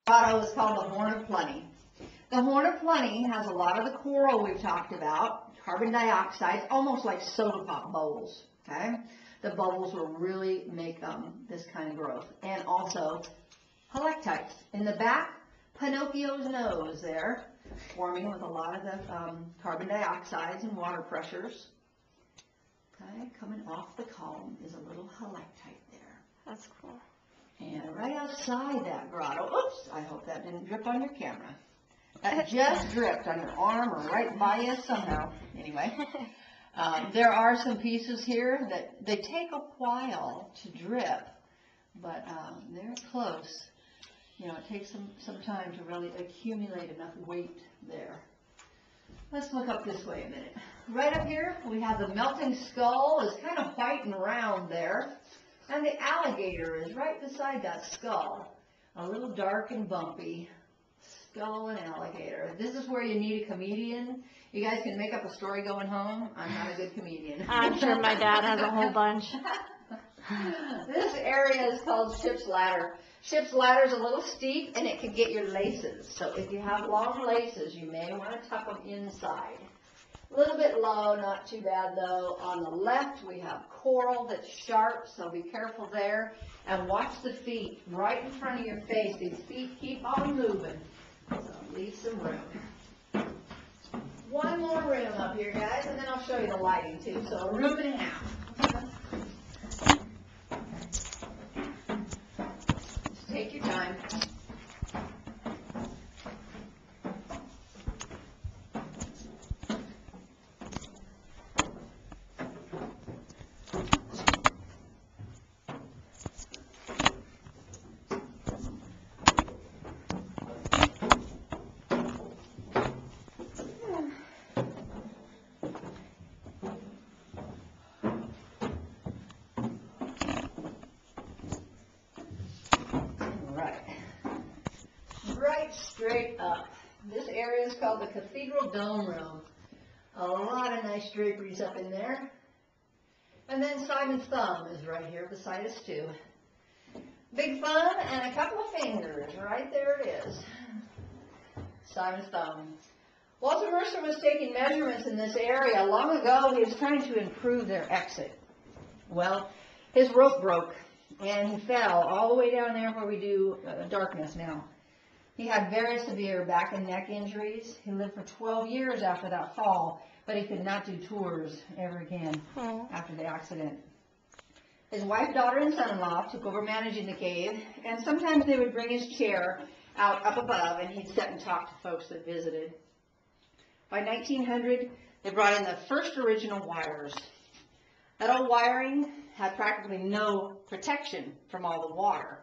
grotto is called the Horn of Plenty. The Horn of Plenty has a lot of the coral we've talked about, carbon dioxide, almost like soda pop bubbles, okay? The bubbles will really make this kind of growth. And also helictites. In the back, Pinocchio's nose there, forming with a lot of the carbon dioxides and water pressures. Okay, coming off the comb is a little helictite there. That's cool. And right outside that grotto, oops, I hope that didn't drip on your camera. That just dripped on your arm or right by you somehow. Anyway, there are some pieces here that they take a while to drip, but they're close. You know, it takes some time to really accumulate enough weight there. Let's look up this way a minute. Right up here, we have the melting skull. It's kind of white and round there. And the alligator is right beside that skull. A little dark and bumpy. Skull and alligator. This is where you need a comedian. You guys can make up a story going home. I'm not a good comedian. I'm sure my dad has a whole bunch. This area is called Ship's Ladder. Ship's Ladder is a little steep and it can get your laces. So if you have long laces, you may want to tuck them inside. A little bit low, not too bad though. On the left we have coral that's sharp, so be careful there. And watch the feet right in front of your face. These feet keep on moving. So leave some room. One more room up here, guys, and then I'll show you the lighting too. So a room and a half. Just take your time. Right straight up. This area is called the Cathedral Dome Room. A lot of nice draperies up in there. And then Simon's thumb is right here beside us too. Big thumb and a couple of fingers. Right there it is. Simon's thumb. Walter Mercer was taking measurements in this area. Long ago, he was trying to improve their exit. Well, his rope broke and he fell all the way down there where we do darkness now. He had very severe back and neck injuries. He lived for 12 years after that fall, but he could not do tours ever again after the accident. His wife, daughter, and son-in-law took over managing the cave, and sometimes they would bring his chair out up above, and he'd sit and talk to folks that visited. By 1900, they brought in the first original wires. That old wiring had practically no protection from all the water.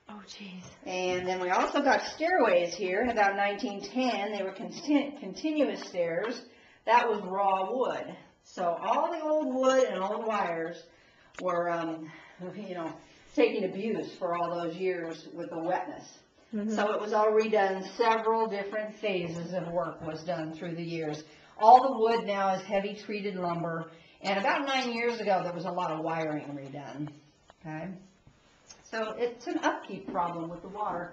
Oh, jeez. And then we also got stairways here. In about 1910, they were continuous stairs. That was raw wood. So all the old wood and old wires were, taking abuse for all those years with the wetness. So it was all redone. Several different phases of work was done through the years. All the wood now is heavy treated lumber. And about 9 years ago, there was a lot of wiring redone. Okay. So it's an upkeep problem with the water.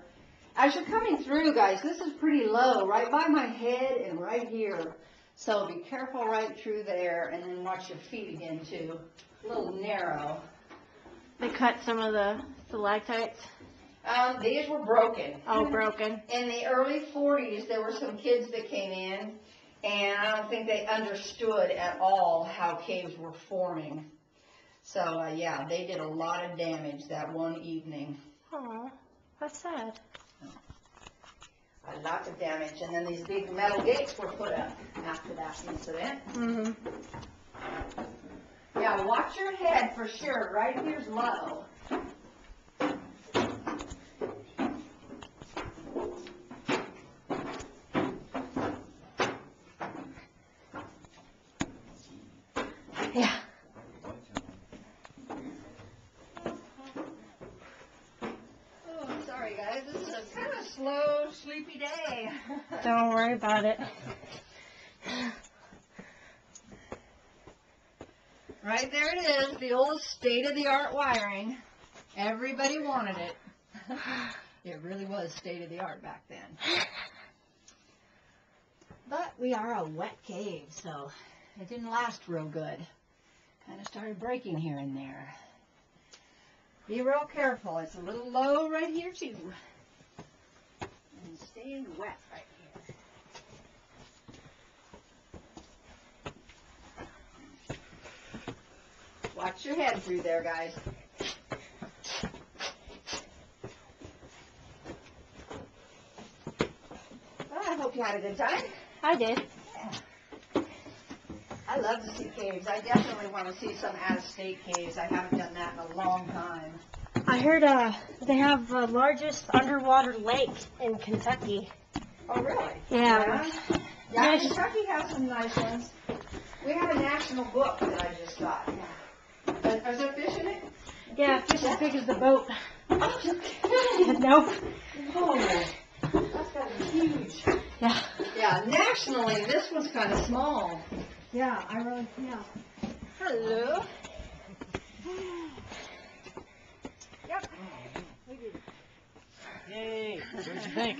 As you're coming through, guys, this is pretty low, right by my head and right here. So be careful right through there, and then watch your feet again, too. A little narrow. They cut some of the stalactites? These were broken. Oh, broken. In the early 40s, there were some kids that came in, and I don't think they understood at all how caves were forming. So, yeah, they did a lot of damage that one evening. Oh, that's sad. A lot of damage. And then these big metal gates were put up after that incident. Yeah, watch your head for sure. Right here's low. Yeah. Guys, this is a kind of slow, sleepy day. Don't worry about it. Right there it is, the old state-of-the-art wiring. Everybody wanted it. It really was state of the art back then. But we are a wet cave, so it didn't last real good. Kind of started breaking here and there. Be real careful. It's a little low right here, too. And staying wet right here. Watch your head through there, guys. Well, I hope you had a good time. I did. Yeah. I love to see caves. I definitely want to see some out-of-state caves. I haven't done that in a long time. I heard they have the largest underwater lake in Kentucky. Oh, really? Yeah. Yeah, Kentucky has some nice ones. We have a national book that I just got. Yeah. Is there fish in it? Yeah, just as big as the boat. Oh, you're kidding. Nope. Oh, that's got to be huge. Yeah. Yeah, nationally, this one's kind of small. Yeah, Hello. Yay! What did you think?